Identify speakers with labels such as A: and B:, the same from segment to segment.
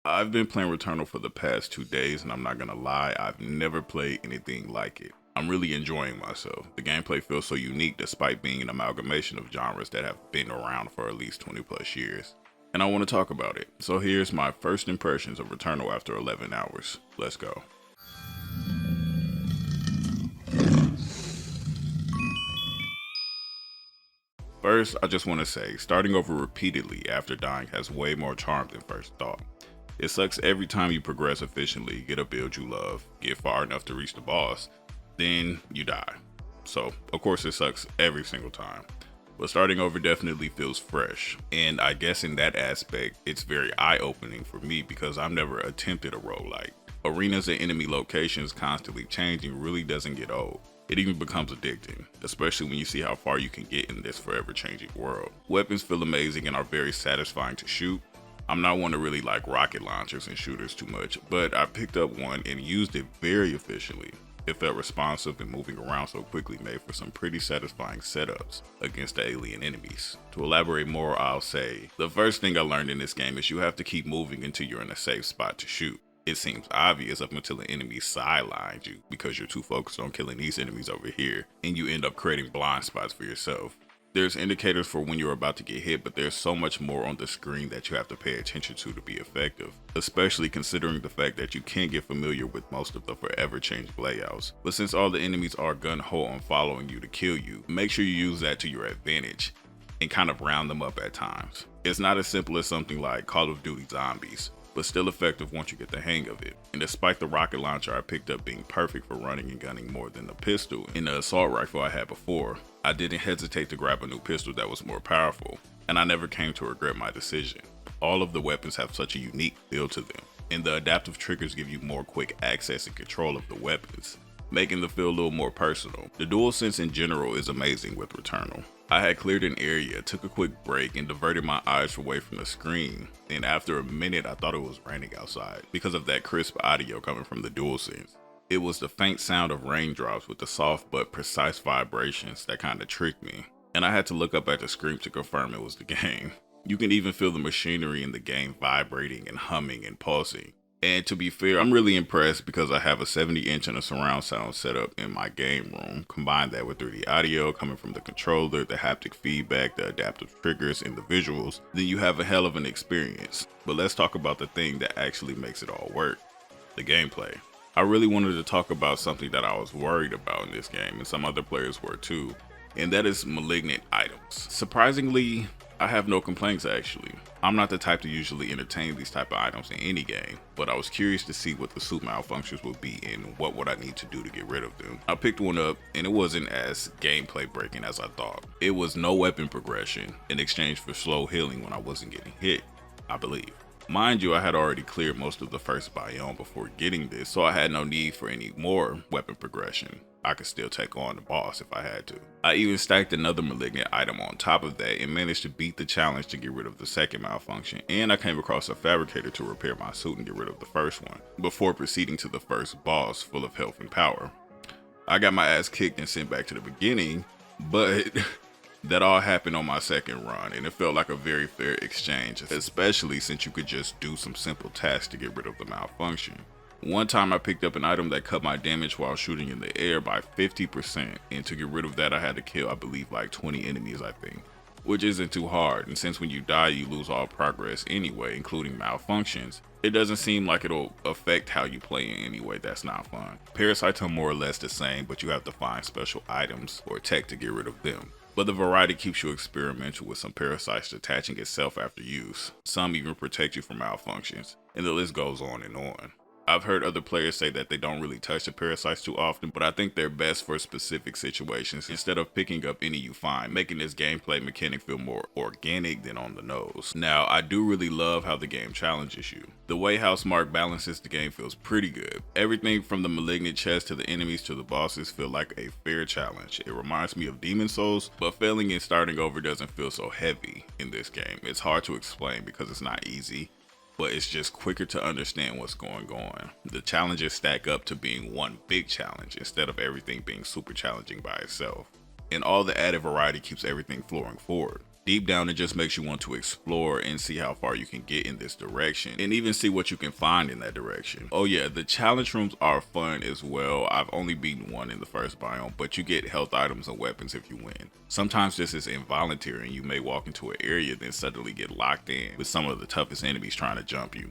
A: I've been playing Returnal for the past 2 days, and I'm not gonna lie, I've never played anything like it. I'm really enjoying myself. The gameplay feels so unique despite being an amalgamation of genres that have been around for at least 20 plus years. And I want to talk about it. So here's my first impressions of Returnal after 11 hours. Let's go. First, I just want to say, starting over repeatedly after dying has way more charm than first thought. It sucks every time you progress efficiently, get a build you love, get far enough to reach the boss, then you die. So, of course it sucks every single time. But starting over definitely feels fresh, and I guess in that aspect, it's very eye-opening for me because I've never attempted a roguelike. Arenas and enemy locations constantly changing really doesn't get old. It even becomes addicting, especially when you see how far you can get in this forever changing world. Weapons feel amazing and are very satisfying to shoot. I'm not one to really like rocket launchers and shooters too much, but I picked up one and used it very efficiently. It felt responsive and moving around so quickly made for some pretty satisfying setups against the alien enemies. To elaborate more, I'll say, the first thing I learned in this game is you have to keep moving until you're in a safe spot to shoot. It seems obvious up until an enemy sidelines you because you're too focused on killing these enemies over here, and you end up creating blind spots for yourself. There's indicators for when you're about to get hit, but there's so much more on the screen that you have to pay attention to be effective, especially considering the fact that you can't get familiar with most of the forever changing layouts. But since all the enemies are gun-ho on following you to kill you, make sure you use that to your advantage and kind of round them up at times. It's not as simple as something like Call of Duty Zombies, but still effective once you get the hang of it. And despite the rocket launcher I picked up being perfect for running and gunning more than the pistol and the assault rifle I had before, I didn't hesitate to grab a new pistol that was more powerful, and I never came to regret my decision. All of the weapons have such a unique feel to them, and the adaptive triggers give you more quick access and control of the weapons, making the feel a little more personal. The DualSense in general is amazing with Returnal. I had cleared an area, took a quick break, and diverted my eyes away from the screen, and after a minute I thought it was raining outside because of that crisp audio coming from the DualSense. It was the faint sound of raindrops with the soft but precise vibrations that kinda tricked me, and I had to look up at the screen to confirm it was the game. You can even feel the machinery in the game vibrating and humming and pulsing. And to be fair, I'm really impressed because I have a 70-inch and a surround sound setup in my game room. Combine that with 3D audio coming from the controller, the haptic feedback, the adaptive triggers, and the visuals, then you have a hell of an experience. But let's talk about the thing that actually makes it all work: the gameplay. I really wanted to talk about something that I was worried about in this game, and some other players were too, and that is malignant items. Surprisingly, I have no complaints actually. I'm not the type to usually entertain these type of items in any game, but I was curious to see what the suit malfunctions would be and what would I need to do to get rid of them. I picked one up and it wasn't as gameplay breaking as I thought. It was no weapon progression in exchange for slow healing when I wasn't getting hit, I believe. Mind you, I had already cleared most of the first biome before getting this, so I had no need for any more weapon progression. I could still take on the boss if I had to. I even stacked another malignant item on top of that and managed to beat the challenge to get rid of the second malfunction, and I came across a fabricator to repair my suit and get rid of the first one, before proceeding to the first boss full of health and power. I got my ass kicked and sent back to the beginning, but that all happened on my second run, and it felt like a very fair exchange, especially since you could just do some simple tasks to get rid of the malfunction. One time I picked up an item that cut my damage while shooting in the air by 50%, and to get rid of that I had to kill I believe like 20 enemies I think, which isn't too hard, and since when you die you lose all progress anyway, including malfunctions, it doesn't seem like it'll affect how you play in any way that's not fun. Parasites are more or less the same, but you have to find special items or tech to get rid of them. But the variety keeps you experimental, with some parasites detaching itself after use. Some even protect you from malfunctions, and the list goes on and on. I've heard other players say that they don't really touch the parasites too often, but I think they're best for specific situations instead of picking up any you find, making this gameplay mechanic feel more organic than on the nose. Now, I do really love how the game challenges you. The way Housemarque balances the game feels pretty good. Everything from the malignant chest to the enemies to the bosses feel like a fair challenge. It reminds me of Demon Souls, but failing and starting over doesn't feel so heavy in this game. It's hard to explain because it's not easy, but it's just quicker to understand what's going on. The challenges stack up to being one big challenge instead of everything being super challenging by itself. And all the added variety keeps everything flowing forward. Deep down, it just makes you want to explore and see how far you can get in this direction, and even see what you can find in that direction. Oh yeah, the challenge rooms are fun as well. I've only beaten one in the first biome, but you get health items and weapons if you win. Sometimes this is involuntary and you may walk into an area then suddenly get locked in with some of the toughest enemies trying to jump you.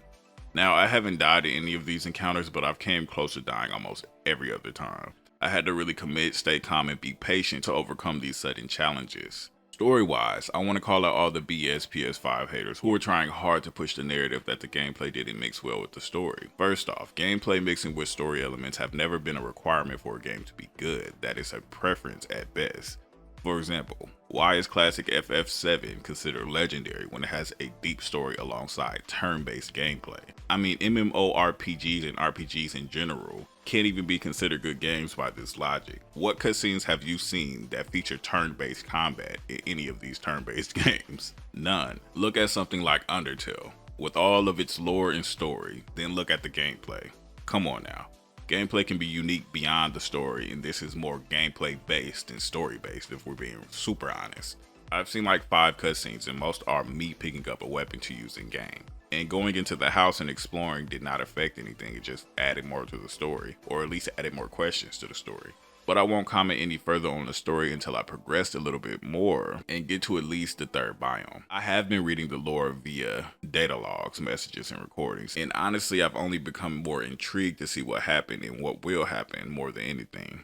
A: Now, I haven't died in any of these encounters, but I've came close to dying almost every other time. I had to really commit, stay calm, and be patient to overcome these sudden challenges. Story-wise, I want to call out all the BS PS5 haters who are trying hard to push the narrative that the gameplay didn't mix well with the story. First off, gameplay mixing with story elements have never been a requirement for a game to be good. That is a preference at best. For example, why is classic FF7 considered legendary when it has a deep story alongside turn-based gameplay? I mean, MMORPGs and RPGs in general can't even be considered good games by this logic. What cutscenes have you seen that feature turn-based combat in any of these turn-based games? None. Look at something like Undertale, with all of its lore and story, then look at the gameplay. Come on now. Gameplay can be unique beyond the story, and this is more gameplay based than story based if we're being super honest. I've seen like 5 cutscenes and most are me picking up a weapon to use in game. And going into the house and exploring did not affect anything, it just added more to the story, or at least added more questions to the story. But I won't comment any further on the story until I progressed a little bit more and get to at least the 3rd biome. I have been reading the lore via data logs, messages, and recordings, and honestly I've only become more intrigued to see what happened and what will happen more than anything.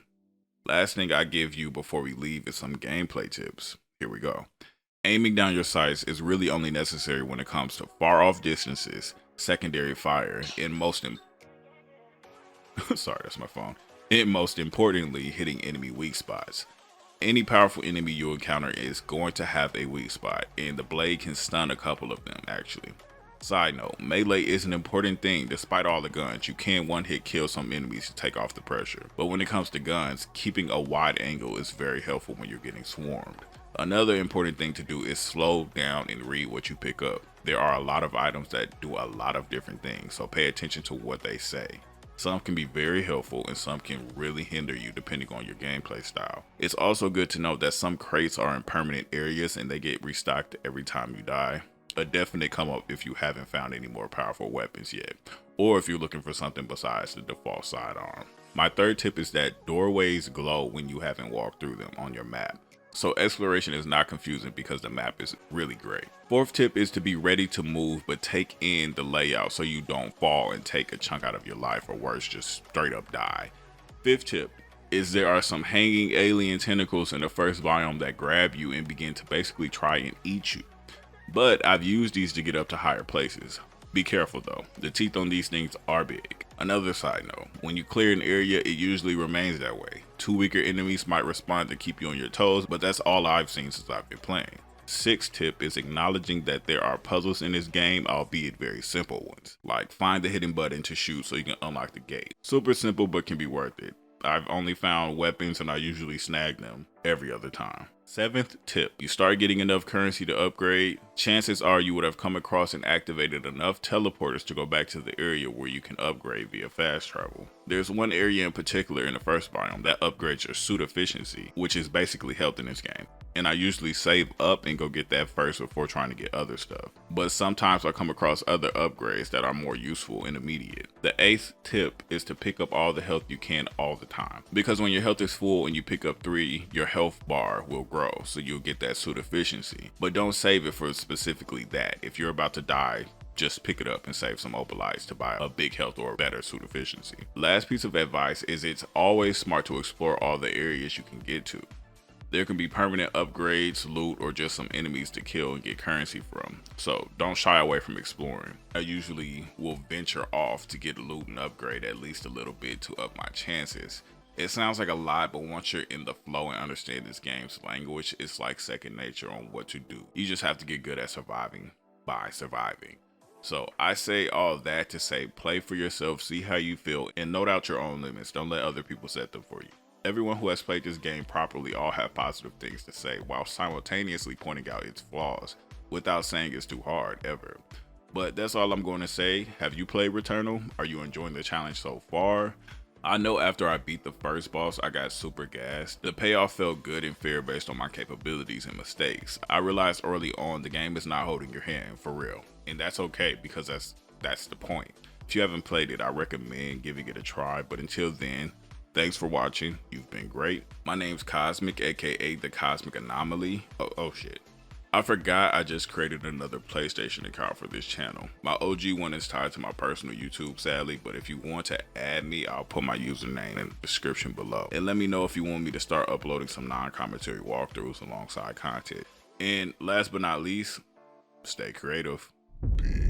A: Last thing I give you before we leave is some gameplay tips. Here we go. Aiming down your sights is really only necessary when it comes to far off distances, secondary fire, and most importantly, hitting enemy weak spots. Any powerful enemy you encounter is going to have a weak spot, and the blade can stun a couple of them actually. Side note, melee is an important thing. Despite all the guns, you can one-hit kill some enemies to take off the pressure. But when it comes to guns, keeping a wide angle is very helpful when you're getting swarmed. Another important thing to do is slow down and read what you pick up. There are a lot of items that do a lot of different things, so pay attention to what they say. Some can be very helpful and some can really hinder you depending on your gameplay style. It's also good to know that some crates are in permanent areas and they get restocked every time you die. A definite come up if you haven't found any more powerful weapons yet, or if you're looking for something besides the default sidearm. My 3rd tip is that doorways glow when you haven't walked through them on your map. So exploration is not confusing because the map is really great. 4th tip is to be ready to move, but take in the layout so you don't fall and take a chunk out of your life, or worse, just straight up die. 5th tip is there are some hanging alien tentacles in the first biome that grab you and begin to basically try and eat you. But I've used these to get up to higher places. Be careful though, the teeth on these things are big. Another side note, when you clear an area, it usually remains that way. 2 weaker enemies might respond to keep you on your toes, but that's all I've seen since I've been playing. 6th tip is acknowledging that there are puzzles in this game, albeit very simple ones. Like find the hidden button to shoot so you can unlock the gate. Super simple but can be worth it. I've only found weapons and I usually snag them every other time. 7th tip, you start getting enough currency to upgrade, chances are you would have come across and activated enough teleporters to go back to the area where you can upgrade via fast travel. There's one area in particular in the first biome that upgrades your suit efficiency, which is basically health in this game. And I usually save up and go get that first before trying to get other stuff. But sometimes I come across other upgrades that are more useful and immediate. The 8th tip is to pick up all the health you can all the time. Because when your health is full and you pick up 3, your health bar will grow, so you'll get that suit efficiency. But don't save it for specifically that. If you're about to die, just pick it up and save some opalites to buy a big health or better suit efficiency. Last piece of advice is it's always smart to explore all the areas you can get to. There can be permanent upgrades, loot, or just some enemies to kill and get currency from, so don't shy away from exploring. I usually will venture off to get loot and upgrade at least a little bit to up my chances. It sounds like a lot, but once you're in the flow and understand this game's language, it's like second nature on what to do. You just have to get good at surviving by surviving. So I say all that to say play for yourself, see how you feel, and note out your own limits. Don't let other people set them for you. Everyone who has played this game properly all have positive things to say while simultaneously pointing out its flaws without saying it's too hard ever. But that's all I'm going to say. Have you played Returnal? Are you enjoying the challenge so far? I know after I beat the first boss, I got super gassed. The payoff felt good and fair based on my capabilities and mistakes. I realized early on the game is not holding your hand for real, and that's okay because that's the point. If you haven't played it, I recommend giving it a try, but until then, thanks for watching. You've been great. My name's Koszmec, aka the Cosmic Anomaly. Oh shit. I forgot I just created another PlayStation account for this channel. My OG one is tied to my personal YouTube, sadly, but if you want to add me, I'll put my username in the description below. And let me know if you want me to start uploading some non-commentary walkthroughs alongside content. And last but not least, stay creative. Peace.